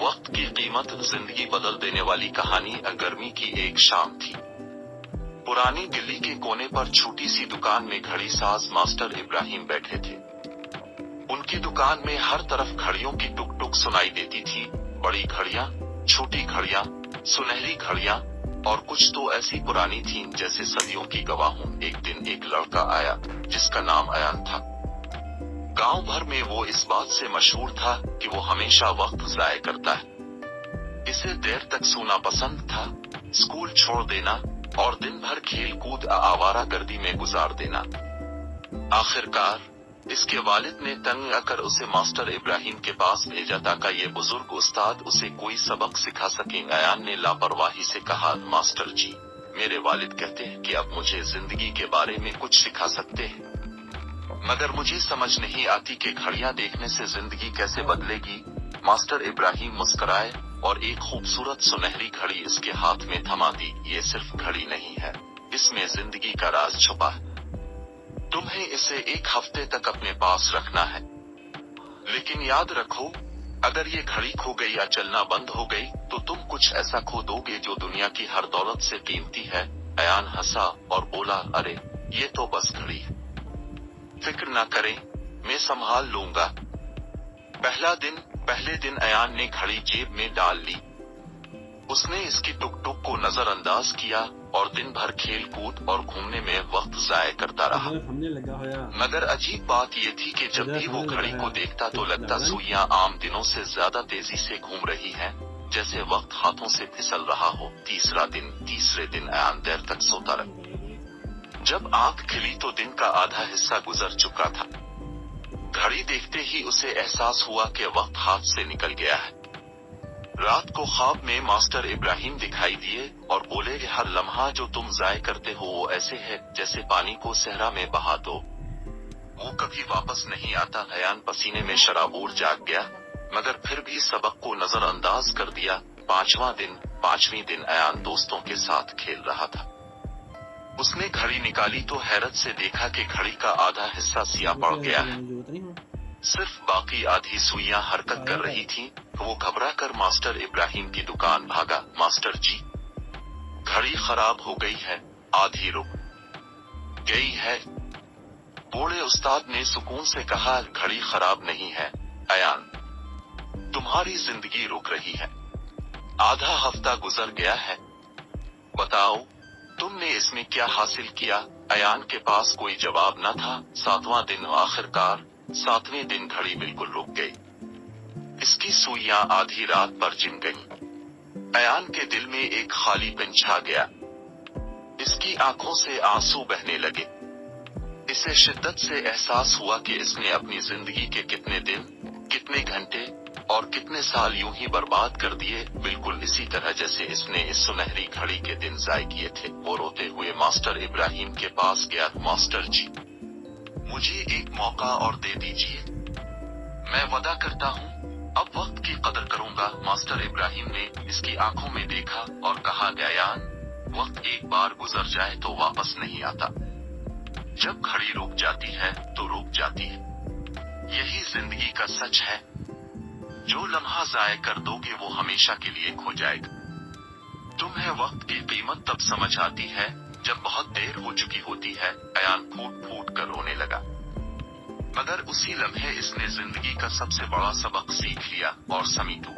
वक्त की कीमत जिंदगी बदल देने वाली कहानी गर्मी की एक शाम थी। पुरानी दिल्ली के कोने पर छोटी सी दुकान में घड़ी साज मास्टर इब्राहिम बैठे थे। उनकी दुकान में हर तरफ घड़ियों की टुक टुक सुनाई देती थी। बड़ी घड़ियां, छोटी घड़ियां, सुनहरी घड़ियां और कुछ तो ऐसी पुरानी थीं जैसे सदियों की गवाह हों। एक दिन एक लड़का आया जिसका नाम अयान था। गांव भर में वो इस बात से मशहूर था कि वो हमेशा वक्त जाया करता है। इसे देर तक सोना पसंद था, स्कूल छोड़ देना और दिन भर खेल कूद आवारा गर्दी में गुजार देना। आखिरकार इसके वालिद ने तंग आकर उसे मास्टर इब्राहिम के पास भेजा ताकि ये बुजुर्ग उस्ताद उसे कोई सबक सिखा सकें। अयान ने लापरवाही से कहा, मास्टर जी, मेरे वालिद कहते हैं कि अब मुझे जिंदगी के बारे में कुछ सिखा सकते हैं, मगर मुझे समझ नहीं आती कि घड़ियां देखने से जिंदगी कैसे बदलेगी। मास्टर इब्राहिम मुस्कुराए और एक खूबसूरत सुनहरी घड़ी इसके हाथ में थमा दी। ये सिर्फ घड़ी नहीं है, इसमें जिंदगी का राज छुपा है। तुम्हें इसे एक हफ्ते तक अपने पास रखना है, लेकिन याद रखो, अगर ये घड़ी खो गई या चलना बंद हो गई तो तुम कुछ ऐसा खो दोगे जो दुनिया की हर दौलत से कीमती है। अयान हंसा और बोला, अरे ये तो बस घड़ी है, फिक्र न करें, मैं संभाल लूंगा। पहले दिन अयान ने घड़ी जेब में डाल ली। उसने इसकी टुक टुक को नजरअंदाज किया और दिन भर खेल कूद और घूमने में वक्त जाया करता रहा। मगर अजीब बात ये थी कि जब भी वो घड़ी को देखता तो लगता सुइयां आम दिनों से ज्यादा तेजी से घूम रही हैं, जैसे वक्त हाथों से फिसल रहा हो। तीसरे दिन अयान देर तक सोता रहा। जब आंख खिली तो दिन का आधा हिस्सा गुजर चुका था। घड़ी देखते ही उसे एहसास हुआ कि वक्त हाथ से निकल गया है। रात को ख्वाब में मास्टर इब्राहिम दिखाई दिए और बोले, हर लम्हा जो तुम जाया करते हो वो ऐसे है जैसे पानी को सहरा में बहा दो, वो कभी वापस नहीं आता। अयान पसीने में शराबूर जाग गया, मगर फिर भी सबक को नजरअंदाज कर दिया। पांचवीं दिन अयान दोस्तों के साथ खेल रहा था। उसने घड़ी निकाली तो हैरत से देखा कि घड़ी का आधा हिस्सा सिया पड़ गया है, सिर्फ बाकी आधी सुइयां हरकत कर रही थीं। वो घबरा कर मास्टर इब्राहिम की दुकान भागा। मास्टर जी, घड़ी खराब हो गई है, आधी रुक गई है। बूढ़े उस्ताद ने सुकून से कहा, घड़ी खराब नहीं है अयान, तुम्हारी जिंदगी रुक रही है। आधा हफ्ता गुजर गया है, बताओ तुमने इसमें क्या हासिल किया? अयान के पास कोई जवाब न था। सातवें दिन घड़ी बिल्कुल रुक गई। इसकी सुइयां आधी रात पर जिन गईं। अयान के दिल में एक खालीपन छा गया। इसकी आंखों से आंसू बहने लगे। इसे शिद्दत से एहसास हुआ कि इसने अपनी जिंदगी के कितने दिन, कितने घंटे और कितने साल यूं ही बर्बाद कर दिए, बिल्कुल इसी तरह जैसे इसने इस सुनहरी घड़ी के दिन जाय किए थे। वो रोते हुए मास्टर इब्राहिम के पास गया। मास्टर जी, मुझे एक मौका और दे दीजिए, मैं वादा करता हूँ अब वक्त की कदर करूंगा। मास्टर इब्राहिम ने इसकी आंखों में देखा और कहा, अयान, वक्त एक बार गुजर जाए तो वापस नहीं आता। जब घड़ी रुक जाती है तो रुक जाती है, यही जिंदगी का सच है। जो लम्हा जाया कर दोगे वो हमेशा के लिए खो जाएगा। तुम्हें वक्त की कीमत तब समझ आती है जब बहुत देर हो चुकी होती है। अयान फूट फूट कर रोने लगा, मगर उसी लम्हे इसने जिंदगी का सबसे बड़ा सबक सीख लिया और समीटू,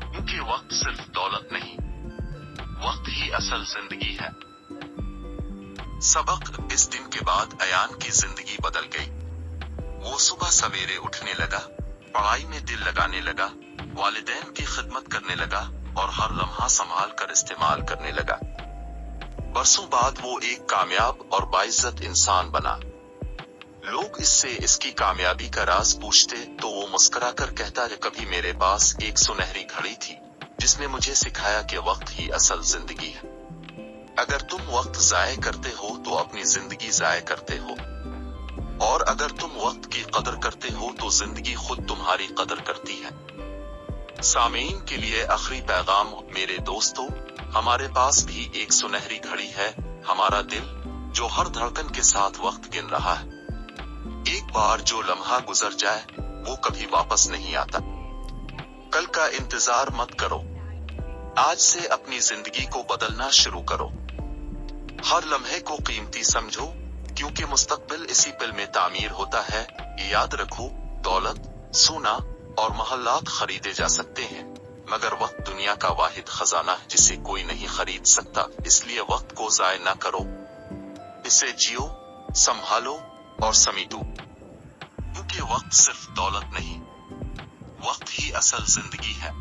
क्योंकि वक्त सिर्फ दौलत नहीं, वक्त ही असल जिंदगी है। सबक। इस दिन के बाद अयान की जिंदगी बदल गई। वो सुबह सवेरे उठने लगा, पढ़ाई में दिल लगाने लगा, वालिदैन की खिदमत करने लगा और हर लम्हा संभाल कर इस्तेमाल करने लगा। बरसों बाद वो एक कामयाब और बाइज्जत इंसान बना। लोग इससे इसकी कामयाबी का राज पूछते तो वो मुस्कुराकर कहता है, कभी मेरे पास एक सुनहरी घड़ी थी जिसने मुझे सिखाया कि वक्त ही असल जिंदगी है। अगर तुम वक्त जाया करते हो तो अपनी जिंदगी जाया करते हो, और अगर तुम वक्त की कदर करते हो तो जिंदगी खुद तुम्हारी कदर करती है। सामीन के लिए आखिरी पैगाम। मेरे दोस्तों, हमारे पास भी एक सुनहरी घड़ी है, हमारा दिल, जो हर धड़कन के साथ वक्त गिन रहा है। एक बार जो लम्हा गुजर जाए वो कभी वापस नहीं आता। कल का इंतजार मत करो। आज से अपनी जिंदगी को बदलना शुरू करो। हर लम्हे को कीमती समझो, क्योंकि मुस्तकबिल इसी पल में तामीर होता है। याद रखो, दौलत, सोना और महल्लात खरीदे जा सकते हैं, मगर वक्त दुनिया का वाहिद खजाना है जिसे कोई नहीं खरीद सकता। इसलिए वक्त को जाय न करो, इसे जियो, संभालो और समेटो, क्योंकि वक्त सिर्फ दौलत नहीं, वक्त ही असल जिंदगी है।